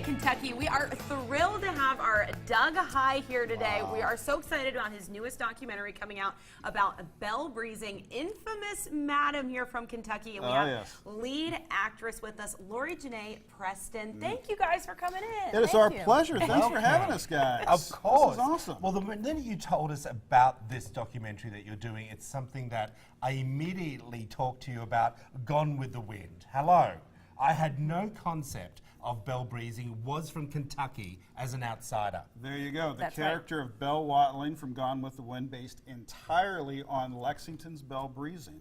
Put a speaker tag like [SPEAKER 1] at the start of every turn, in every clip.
[SPEAKER 1] Kentucky. We are thrilled to have our Doug High here today. Wow. We are so excited about his newest documentary coming out about Belle Brezing, infamous madam here from Kentucky. And we have lead actress with us, Lori Janae Preston. Thank you guys for coming in.
[SPEAKER 2] It is our pleasure. Thanks for having us, guys.
[SPEAKER 3] Of course.
[SPEAKER 2] This is awesome.
[SPEAKER 3] Well, the minute you told us about this documentary that you're doing, it's something that I immediately talked to you about, Gone with the Wind. Hello. I had no concept of Belle Brezing, was from Kentucky as an outsider.
[SPEAKER 2] There you go. The character of Belle Watling from Gone with the Wind, based entirely on Lexington's Belle Brezing.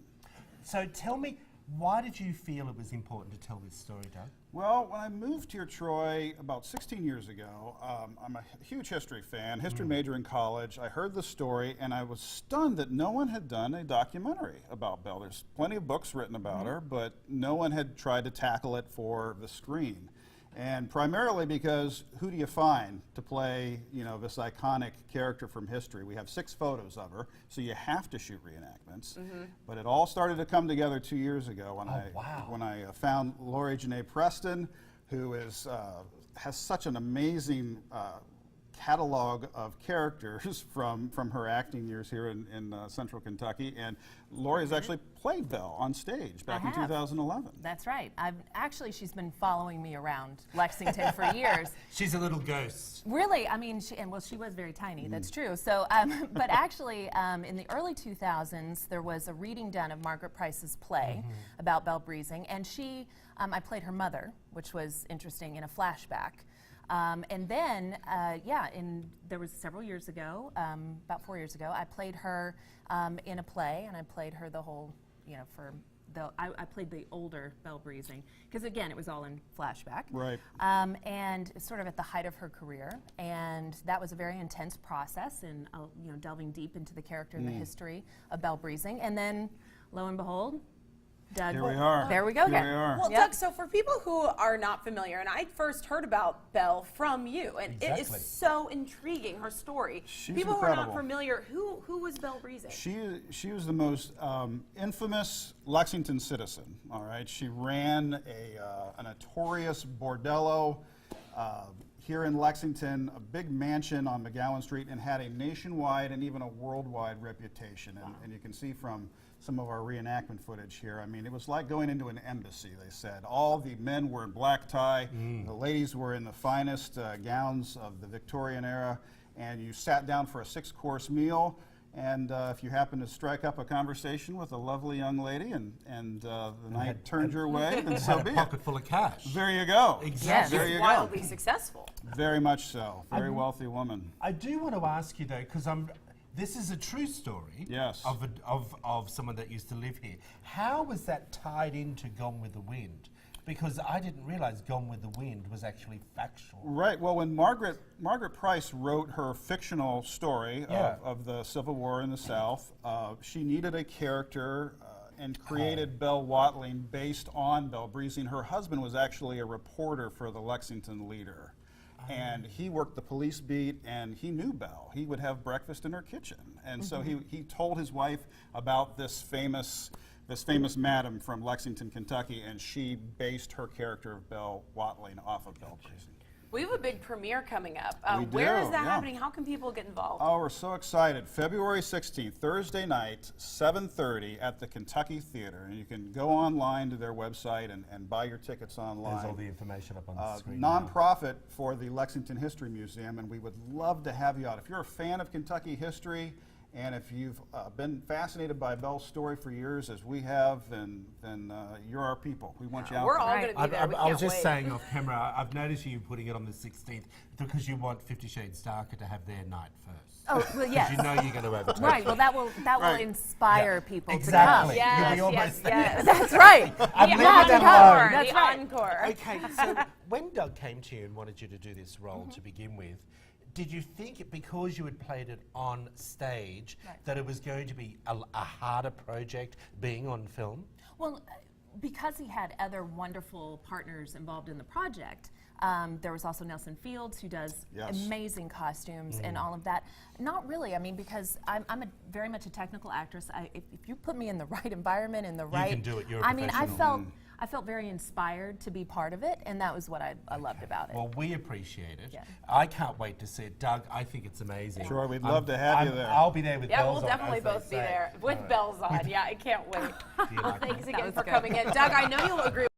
[SPEAKER 3] So tell me, why did you feel it was important to tell this story, Doug?
[SPEAKER 2] Well, when I moved here, Troy, about 16 years ago, I'm a huge history fan, history major in college. I heard the story, and I was stunned that no one had done a documentary about Belle. There's plenty of books written about her, but no one had tried to tackle it for the screen. And primarily because who do you find to play, you know, this iconic character from history? We have 6 photos of her, so you have to shoot reenactments. But it all started to come together 2 years ago when I found Lori Janae Preston, who is has such an amazing catalog of characters from her acting years here in central Kentucky, and Lori has actually played Belle on stage back in 2011.
[SPEAKER 4] That's right. She's been following me around Lexington for years.
[SPEAKER 3] She's a little ghost.
[SPEAKER 4] Really, I mean, she was very tiny, that's true. So, but actually, in the early 2000s, there was a reading done of Margaret Price's play about Belle Brezing, and I played her mother, which was interesting, in a flashback. And then, there was several years ago, about 4 years ago, I played her in a play, and I played her the whole, I played the older Belle Brezing, because again, it was all in flashback.
[SPEAKER 2] Right.
[SPEAKER 4] And sort of at the height of her career, and that was a very intense process, and delving deep into the character and the history of Belle Brezing, and then, lo and behold, Doug.
[SPEAKER 2] Here we are.
[SPEAKER 4] There we go again.
[SPEAKER 2] Here we are.
[SPEAKER 1] Well, Doug, so for people who are not familiar, and I first heard about Belle from you, and it is so intriguing, her story.
[SPEAKER 2] She's
[SPEAKER 1] people
[SPEAKER 2] incredible.
[SPEAKER 1] who are not familiar, who was Belle Brezing?
[SPEAKER 2] She was the most infamous Lexington citizen, all right? She ran a notorious bordello here in Lexington, a big mansion on McGowan Street, and had a nationwide and even a worldwide reputation. And you can see from some of our reenactment footage here, I mean, it was like going into an embassy, they said. All the men were in black tie, the ladies were in the finest gowns of the Victorian era, and you sat down for a 6-course meal, and if you happened to strike up a conversation with a lovely young lady and the night turned your way, then so be it.
[SPEAKER 3] A pocket full of cash.
[SPEAKER 2] There you go.
[SPEAKER 3] Exactly.
[SPEAKER 2] There you
[SPEAKER 1] Wildly
[SPEAKER 2] go.
[SPEAKER 1] successful.
[SPEAKER 2] Very much so. Very wealthy woman.
[SPEAKER 3] I do want to ask you, though, because this is a true story of someone that used to live here. How was that tied into Gone with the Wind? Because I didn't realize Gone with the Wind was actually factual.
[SPEAKER 2] Right. Well, when Margaret Price wrote her fictional story of the Civil War in the South, she needed a character and created Belle Watling based on Belle Brezing. Her husband was actually a reporter for the Lexington Leader. And he worked the police beat, and he knew Belle. He would have breakfast in her kitchen. And so he told his wife about this famous madam from Lexington, Kentucky, and she based her character of Belle Watling off of Belle Brezing.
[SPEAKER 1] We have a big premiere coming up.
[SPEAKER 2] We do,
[SPEAKER 1] where is that happening? How can people get involved?
[SPEAKER 2] Oh, we're so excited. February 16th, Thursday night, 7:30 at the Kentucky Theater. And you can go online to their website and buy your tickets online.
[SPEAKER 3] There's all the information up on the screen.
[SPEAKER 2] Nonprofit for the Lexington History Museum, and we would love to have you out. If you're a fan of Kentucky history, and if you've been fascinated by Belle's story for years, as we have, then you're our people. We want you out.
[SPEAKER 1] We're
[SPEAKER 2] there.
[SPEAKER 1] all going to be there.
[SPEAKER 3] I was just saying off camera, I've noticed you putting it on the 16th because you want 50 Shades Darker to have their night first.
[SPEAKER 4] Oh, well, yes.
[SPEAKER 3] Because you know you're going to advertise.
[SPEAKER 4] Right, well, that will inspire people
[SPEAKER 3] exactly.
[SPEAKER 4] to come.
[SPEAKER 1] Yes,
[SPEAKER 3] You'll be almost there.
[SPEAKER 1] yes.
[SPEAKER 4] That's right.
[SPEAKER 3] I'm
[SPEAKER 1] The
[SPEAKER 3] leaving them
[SPEAKER 1] encore.
[SPEAKER 3] alone.
[SPEAKER 4] That's
[SPEAKER 1] The
[SPEAKER 4] right.
[SPEAKER 1] encore.
[SPEAKER 3] Okay, so when Doug came to you and wanted you to do this role to begin with, did you think, because you had played it on stage, that it was going to be a harder project being on film?
[SPEAKER 4] Well, because he had other wonderful partners involved in the project, there was also Nelson Fields, who does amazing costumes and all of that. Not really, I mean, because I'm very much a technical actress. If you put me in the right environment, in the right...
[SPEAKER 3] You can do it, you're a
[SPEAKER 4] I mean, I
[SPEAKER 3] professional.
[SPEAKER 4] I felt very inspired to be part of it, and that was what I loved about it.
[SPEAKER 3] Well, we appreciate it.
[SPEAKER 4] Yeah.
[SPEAKER 3] I can't wait to see it. Doug, I think it's amazing.
[SPEAKER 2] Sure, we'd love to have you there.
[SPEAKER 3] I'll be there with
[SPEAKER 1] Yeah,
[SPEAKER 3] bells
[SPEAKER 1] we'll
[SPEAKER 3] on,
[SPEAKER 1] definitely
[SPEAKER 3] as they
[SPEAKER 1] both be
[SPEAKER 3] say.
[SPEAKER 1] there with bells on. Yeah, I can't wait.
[SPEAKER 3] Do you like
[SPEAKER 1] Thanks
[SPEAKER 3] me?
[SPEAKER 1] again
[SPEAKER 4] was
[SPEAKER 1] for
[SPEAKER 4] good.
[SPEAKER 1] coming in. Doug, I know you'll agree